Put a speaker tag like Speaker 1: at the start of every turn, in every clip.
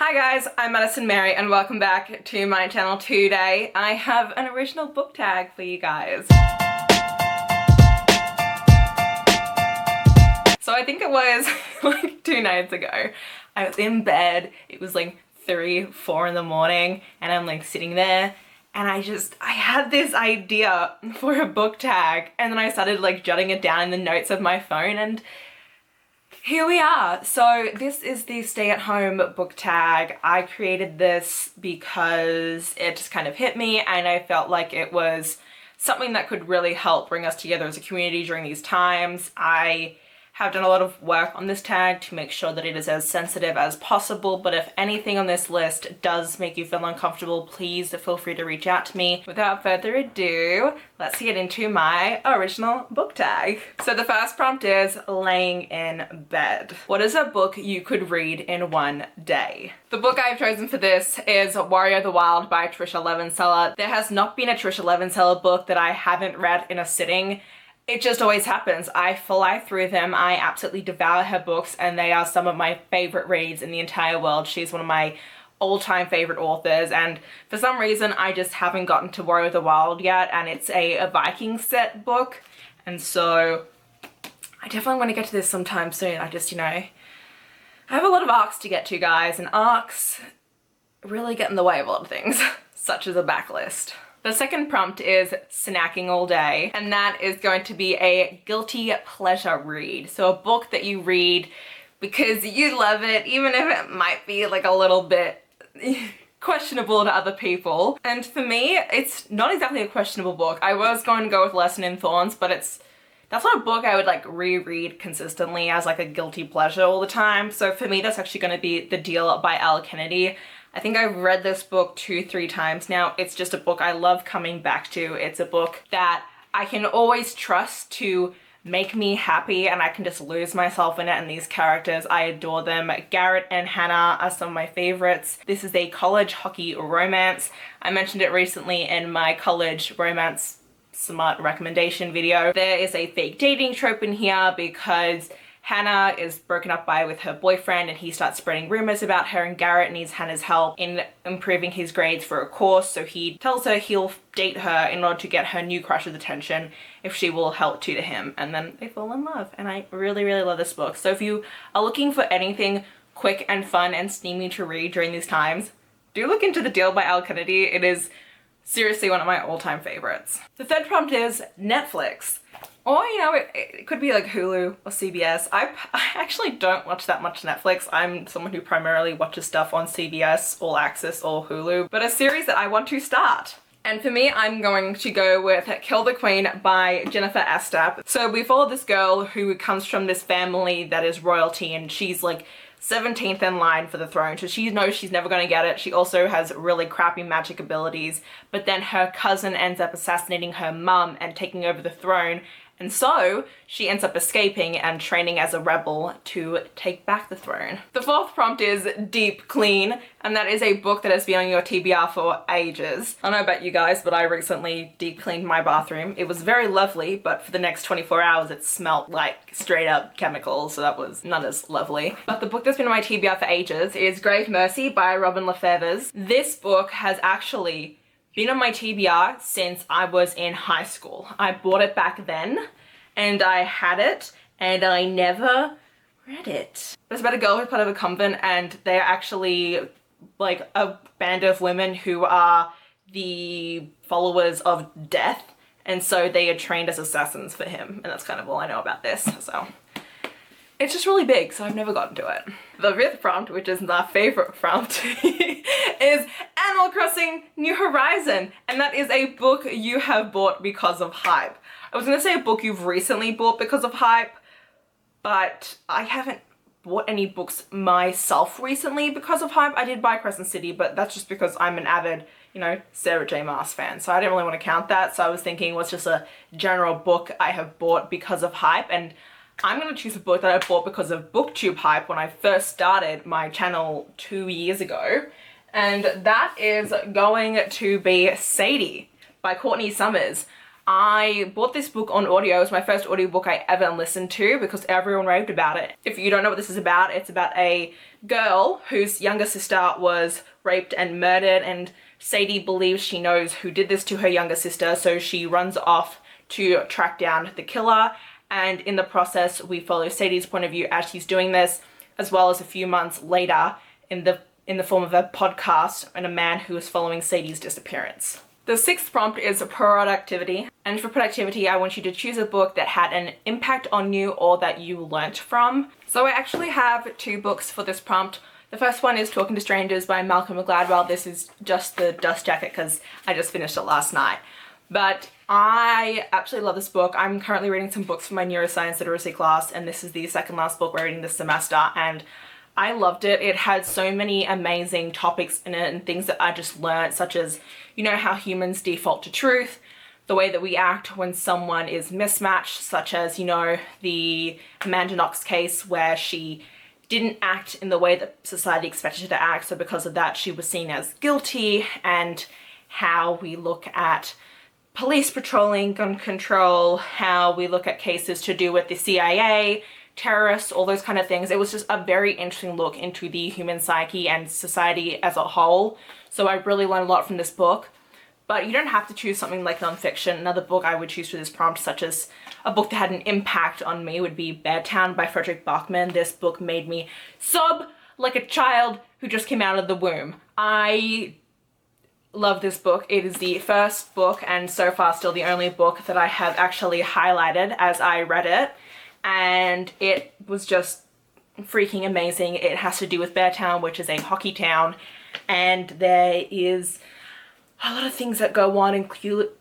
Speaker 1: Hi guys, I'm Madison Mary and welcome back to my channel. Today I have an original book tag for you guys. So I think it was like 2 nights ago. I was in bed, it was like 3, 4 in the morning and I'm like sitting there and I had this idea for a book tag and then I started like jotting it down in the notes of my phone and here we are. So this is the stay-at-home book tag. I created this because it just kind of hit me and I felt like it was something that could really help bring us together as a community during these times. I have done a lot of work on this tag to make sure that it is as sensitive as possible, but if anything on this list does make you feel uncomfortable, please feel free to reach out to me. Without further ado, let's get into my original book tag. So the first prompt is laying in bed. What is a book you could read in one day? The book I've chosen for this is Warrior of the Wild by ɪṛsᴛᴏ. There has not been a ɪṛsᴛᴏ book that I haven't read in a sitting. It just always happens. I fly through them. I absolutely devour her books and they are some of my favorite reads in the entire world. She's one of my all-time favorite authors and for some reason I just haven't gotten to Warrior of the Wild yet, and it's a Viking set book, and so I definitely want to get to this sometime soon. I just, I have a lot of arcs to get to, guys, and arcs really get in the way of a lot of things, such as a backlist. The second prompt is snacking all day, and that is going to be a guilty pleasure read. So a book that you read because you love it, even if it might be like a little bit questionable to other people. And for me, it's not exactly a questionable book. I was going to go with Lesson in Thorns, but that's not a book I would like reread consistently as like a guilty pleasure all the time. So for me, that's actually going to be The Deal by Elle Kennedy. I think I've read this book 2-3 times now. It's just a book I love coming back to. It's a book that I can always trust to make me happy and I can just lose myself in it, and these characters, I adore them. Garrett and Hannah are some of my favorites. This is a college hockey romance. I mentioned it recently in my college romance smart recommendation video. There is a fake dating trope in here because Hannah is broken up with her boyfriend and he starts spreading rumors about her, and Garrett needs Hannah's help in improving his grades for a course, so he tells her he'll date her in order to get her new crush's attention if she will help tutor him, and then they fall in love. And I really, really love this book. So if you are looking for anything quick and fun and steamy to read during these times, do look into The Deal by Elle Kennedy. It is seriously one of my all-time favorites. The third prompt is Netflix. Or, it could be like Hulu or CBS. I actually don't watch that much Netflix. I'm someone who primarily watches stuff on CBS, All Access, or Hulu. But a series that I want to start. And for me, I'm going to go with Kill the Queen by Jennifer Estep. So we follow this girl who comes from this family that is royalty, and she's like 17th in line for the throne, so she knows she's never going to get it. She also has really crappy magic abilities, but then her cousin ends up assassinating her mum and taking over the throne, and so she ends up escaping and training as a rebel to take back the throne. The fourth prompt is Deep Clean, and that is a book that has been on your TBR for ages. I don't know about you guys, but I recently deep cleaned my bathroom. It was very lovely, but for the next 24 hours it smelled like straight up chemicals, so that was not as lovely. But the book that's been on my TBR for ages is Grave Mercy by Robin Lefebvre. This book has actually been on my TBR since I was in high school. I bought it back then and I had it and I never read it. It's about a girl who's part of a convent and they're actually like a band of women who are the followers of death, and so they are trained as assassins for him, and that's kind of all I know about this. So it's just really big, so I've never gotten to it. The fifth prompt, which is my favorite prompt, is Animal Crossing New Horizon, and that is a book you have bought because of hype. I was gonna say a book you've recently bought because of hype, but I haven't bought any books myself recently because of hype. I did buy Crescent City, but that's just because I'm an avid, Sarah J Maas fan, so I didn't really want to count that. So I was thinking what's just a general book I have bought because of hype, and I'm going to choose a book that I bought because of BookTube hype when I first started my channel 2 years ago, and that is going to be Sadie by Courtney Summers. I bought this book on audio. It was my first audiobook I ever listened to because everyone raved about it. If you don't know what this is about, it's about a girl whose younger sister was raped and murdered, and Sadie believes she knows who did this to her younger sister, so she runs off to track down the killer, and in the process we follow Sadie's point of view as she's doing this, as well as a few months later in the form of a podcast and a man who is following Sadie's disappearance. The sixth prompt is productivity, and for productivity I want you to choose a book that had an impact on you or that you learnt from. So I actually have two books for this prompt. The first one is Talking to Strangers by Malcolm Gladwell. This is just the dust jacket because I just finished it last night. But I absolutely love this book. I'm currently reading some books for my neuroscience literacy class, and this is the second last book we're reading this semester, and I loved it. It had so many amazing topics in it and things that I just learned, such as, you know, how humans default to truth, the way that we act when someone is mismatched, such as, you know, the Amanda Knox case where she didn't act in the way that society expected her to act, so because of that she was seen as guilty, and how we look at police patrolling, gun control, how we look at cases to do with the CIA, terrorists, all those kind of things. It was just a very interesting look into the human psyche and society as a whole. So I really learned a lot from this book. But you don't have to choose something like nonfiction. Another book I would choose for this prompt, such as a book that had an impact on me, would be Beartown by Frederick Bachman. This book made me sob like a child who just came out of the womb. I love this book. It is the first book, and so far still the only book, that I have actually highlighted as I read it. And it was just freaking amazing. It has to do with Beartown, which is a hockey town, and there is a lot of things that go on,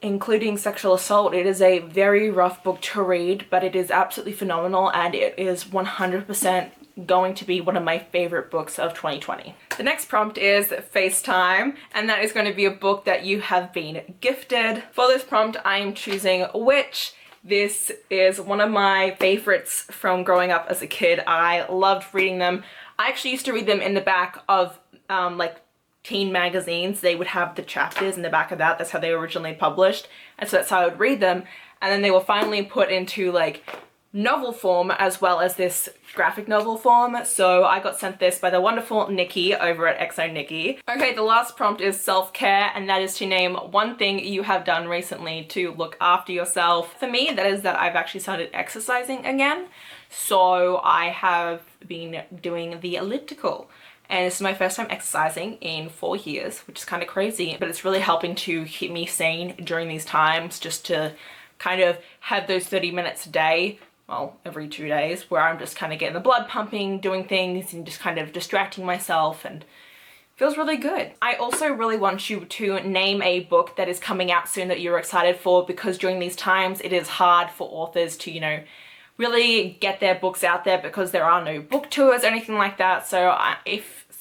Speaker 1: including sexual assault. It is a very rough book to read, but it is absolutely phenomenal, and it is 100% going to be one of my favorite books of 2020. The next prompt is Facetime, and that is going to be a book that you have been gifted. For this prompt, I am choosing Witch. This is one of my favorites from growing up as a kid. I loved reading them. I actually used to read them in the back of like teen magazines. They would have the chapters in the back of that. That's how they were originally published. And so that's how I would read them. And then they were finally put into like novel form as well as this graphic novel form. So I got sent this by the wonderful Nikki over at ixonikki. Okay, the last prompt is self-care, and that is to name one thing you have done recently to look after yourself. For me, that is that I've actually started exercising again. So I have been doing the elliptical, and this is my first time exercising in 4 years, which is kind of crazy, but it's really helping to keep me sane during these times, just to kind of have those 30 minutes a day, well, every 2 days, where I'm just kind of getting the blood pumping, doing things, and just kind of distracting myself, and feels really good. I also really want you to name a book that is coming out soon that you're excited for, because during these times it is hard for authors to, you know, really get their books out there because there are no book tours or anything like that. So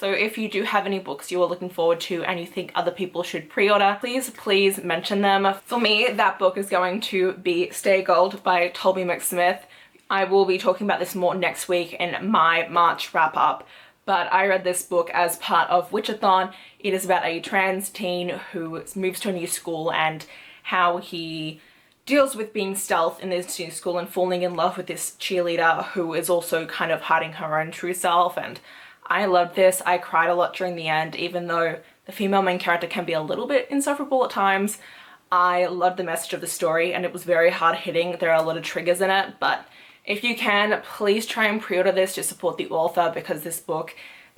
Speaker 1: if you do have any books you are looking forward to and you think other people should pre-order, please mention them. For me, that book is going to be Stay Gold by Tobymac. I will be talking about this more next week in my March wrap up, but I read this book as part of Witchathon. It is about a trans teen who moves to a new school and how he deals with being stealth in this new school and falling in love with this cheerleader who is also kind of hiding her own true self. And I loved this. I cried a lot during the end, even though the female main character can be a little bit insufferable at times. I loved the message of the story, and it was very hard hitting. There are a lot of triggers in it, but if you can, please try and pre-order this to support the author, because this book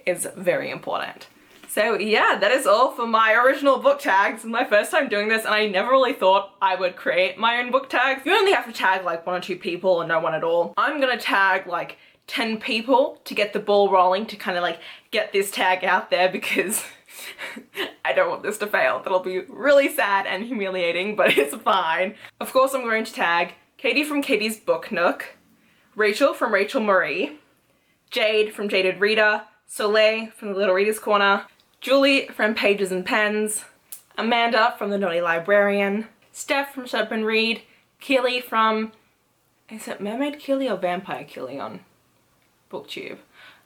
Speaker 1: is very important. So yeah, that is all for my original book tags. It's my first time doing this, and I never really thought I would create my own book tags. You only have to tag like 1 or 2 people or no one at all. I'm gonna tag like 10 people to get the ball rolling, to kind of like get this tag out there, because I don't want this to fail. That'll be really sad and humiliating, but it's fine. Of course, I'm going to tag Katie from Katie's Book Nook, Rachel from Rachel Marie, Jade from Jaded Reader, Soleil from the Little Reader's Corner, Julie from Pages and Pens, Amanda from the Naughty Librarian, Steph from Shut Up and Read, Keely from, is it Mermaid Keely or Vampire Keely on BookTube?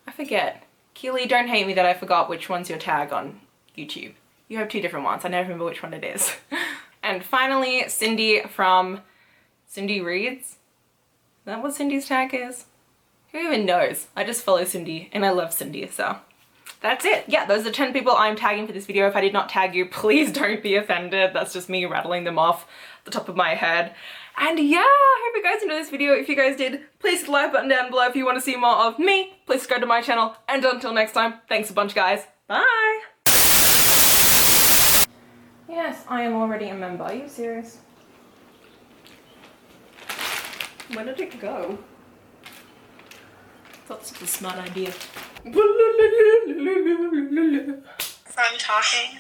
Speaker 1: I forget. Keely, don't hate me that I forgot which one's your tag on YouTube. You have 2 different ones. I never remember which one it is. And finally, Cindy from Cindy Reads. Is that what Cindy's tag is? Who even knows? I just follow Cindy and I love Cindy, so that's it. Yeah, those are 10 people I'm tagging for this video. If I did not tag you, please don't be offended. That's just me rattling them off the top of my head. And yeah, I hope you guys enjoyed this video. If you guys did, please hit the like button down below. If you want to see more of me, please subscribe to my channel. And until next time, thanks a bunch, guys. Bye! Yes, I am already a member. Are you serious? Where did it go? I thought this was a smart idea.
Speaker 2: I'm talking.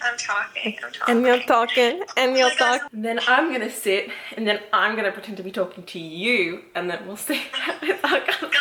Speaker 1: And you're talking, and you're talking. Then I'm gonna sit, and then I'm gonna pretend to be talking to you, and then we'll see how it's all goes.